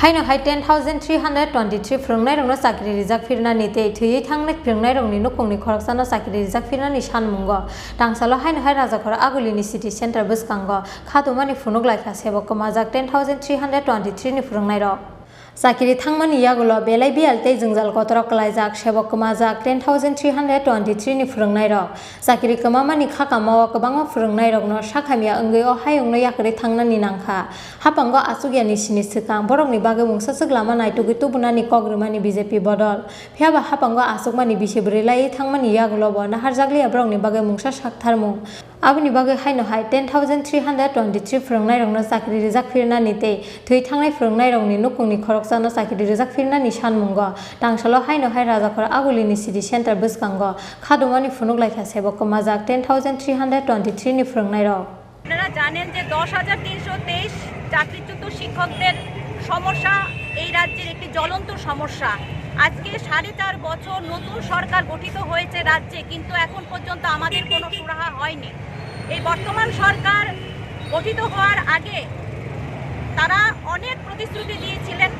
Haino hai 10,323 Phrwngnairok no sakri rijak firna ni tei thuyui thangnai Phrwngnairok ni nukungni khoroksano sakri rijak firna ni sanmungo tangsalo haino hai Rajakhor Agulini city center Bwskango Khadumani Phunuklaikha Sebok Kwmajak 10,323 ni Phrwngnairok Sakiri thangmani yagulo belai bial tei jungjal kotorok kalaijak Sebok Kwmajak 10,323 ni Phrwngnairok Sakiri kwmamani khakamao kwbangma Phrwngnairok no sakhamya wngwi o hayungno yakri thangnani nangkha hapango achugyani sini swkang borokni bagwi mungsasuk lama naitugui tubunani kogrumani BJP bodol phiaba hapango achukmani bisibri lai thangmani yagulo bo naharjakliya borokni bagwi mungsa saktharmung aboni bagwi haino hai 10,323 Phrwngnairok no sakri rijak firnani tei thui thangnai Phrwngnairok ni nukungni khoroksano sakri rijak firnani sanmungo tangsalo haino hai Rajakhor Agulini city center Bwskango Khadumani Phunuklaikha Sebok Kwmajak 10,323 ni Phrwngnairok আপনারা জানেন যে 10,323 চাকরিচ্যুত শিক্ষকদের সমস্যা এই রাজ্যের একটি জ্বলন্ত সমস্যা আজকে 4.5 বছর নতুন সরকার গঠিত হয়েছে রাজ্যে কিন্তু এখন পর্যন্ত আমাদের কোনো সুরাহা হয়নি এই বর্তমান সরকার গঠিত হওয়ার আগে তারা অনেক প্রতিশ্রুতি দিয়েছিলেন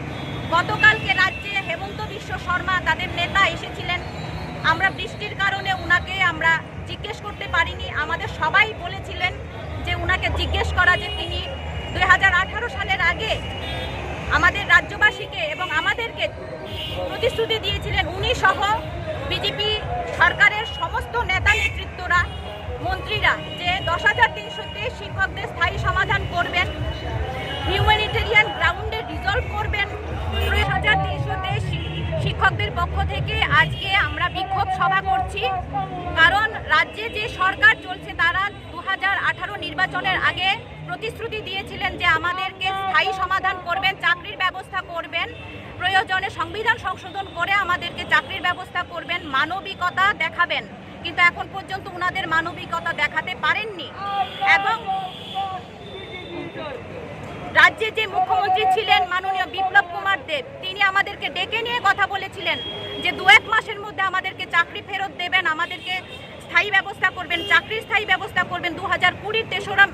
গতকালকে রাজ্যে হেমন্ত বিশ্ব শর্মা তাদের নেতা এসেছিলেন আমরা বৃষ্টির কারণে উনাকে আমরা জিজ্ঞেস করতে পারিনি আমাদের সবাই বলেছিলেন যে উনাকে জিজ্ঞেস করা যে তিনি 2018 সালের আগে আমাদের রাজ্যবাসীকে এবং আমাদেরকে প্রতিশ্রুতি দিয়েছিলেন উনি সহ বিজেপি সরকারের সমস্ত নেতা নেতৃত্বরা মন্ত্রীরা যে 10,323 শিক্ষকদের স্থায়ী সমাধান করবেন হিউম্যানিটেরিয়ান গ্রাউন্ডে রিজলভ করবেন 10,323 শিক্ষকদের পক্ষ থেকে আজকে আমরা বিক্ষোভ সভা করছি কারণ রাজ্যে যে সরকার চলছে তারা 2018 নির্বাচনের আগে প্রতিশ্রুতি দিয়েছিলেন যে আমাদেরকে স্থায়ী সমাধান করবেন চাকরির ব্যবস্থা করবেন প্রয়োজনে সংবিধান সংশোধন করে আমাদেরকে চাকরির ব্যবস্থা করবেন মানবিকতা দেখাবেন কিন্তু এখন পর্যন্ত ওনাদের মানবিকতা দেখাতে পারেননি এবং রাজ্যে যে মুখ্যমন্ত্রী ছিলেন মাননীয় বিপ্লব কুমার দেব তিনি আমাদেরকে ডেকে নিয়ে কথা বলেছিলেন যে 2-1 মাসের মধ্যে আমাদেরকে চাকরি ফেরত দেবেন আমাদেরকে স্থায়ী ব্যবস্থা করবেন চাকরির স্থায়ী ব্যবস্থা করবেন 2020 তেসরা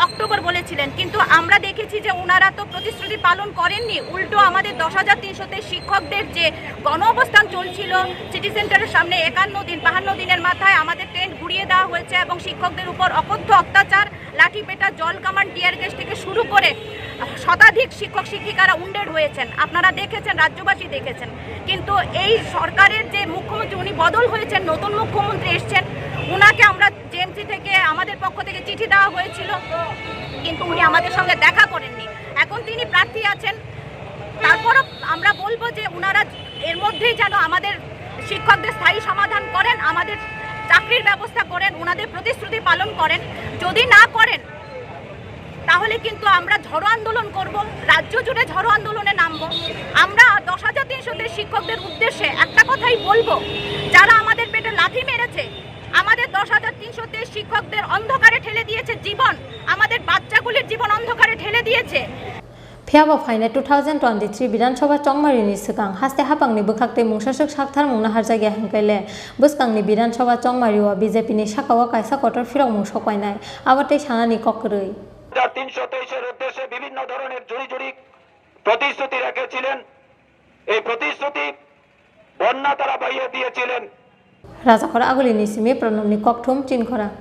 অক্টোবর বলেছিলেন কিন্তু আমরা দেখেছি যে ওনারা তো প্রতিশ্রুতি পালন করেননি উল্টো আমাদের 10,323 শিক্ষকদের যে গণ অবস্থান চলছিল সিটি সেন্টারের সামনে 52 দিনের মাথায় আমাদের টেন্ট ঘুরিয়ে দেওয়া হয়েছে এবং শিক্ষকদের উপর অকথ্য অত্যাচার লাঠিপেটা জল কামান টিয়ার গ্যাস থেকে শুরু করে শতাধিক শিক্ষক শিক্ষিকারা উন্ডেড হয়েছেন আপনারা দেখেছেন রাজ্যবাসী দেখেছেন কিন্তু এই সরকারের যে মুখ্যমন্ত্রী উনি বদল হয়েছেন নতুন মুখ্যমন্ত্রী এসছেন উনাকে আমরা জেএমসি থেকে আমাদের পক্ষ থেকে চিঠি দেওয়া হয়েছিল কিন্তু উনি আমাদের সঙ্গে দেখা করেননি এখন তিনি প্রার্থী আছেন তারপরও আমরা বলবো যে উনারা এর মধ্যেই যেন আমাদের শিক্ষকদের স্থায়ী সমাধান করেন আমাদের চাকরির ব্যবস্থা করেন উনাদের প্রতিশ্রুতি পালন করেন যদি না করেন তাহলে কিন্তু আমরা ঝড়ো আন্দোলন করব রাজ্য জুড়ে ঝড়ো আন্দোলনে নামবো আমরা 10,323 শিক্ষকদের উদ্দেশ্যে একটা কথাই বলবো যারা আমাদের পেটে লাথি মেরেছে আমাদের 10,323 শিক্ষকদের অন্ধকারে ঠেলে দিয়েছে জীবন আমাদের বাচ্চাগুলির জীবন অন্ধকারে ঠেলে দিয়েছে phiaba phaina 2023 bidansabha chongmarini swkang haste hapangni bwkhakte mungsasuk saktharmung naharjagya hingkaile Bwskangni bidansabha chongmario BJP ni sakao kaisa kotor phirongmung sokainai abatei sanani kokrui 323 এর উদ্দেশ্যে বিভিন্ন ধরনের জুড়ি প্রতিশ্রুতি রেখেছিলেন এই প্রতিশ্রুতি বন্যা তারা বাইয়ে দিয়েছিলেন Rajakhor Agulini simi pranamni kokthum Chini Khorang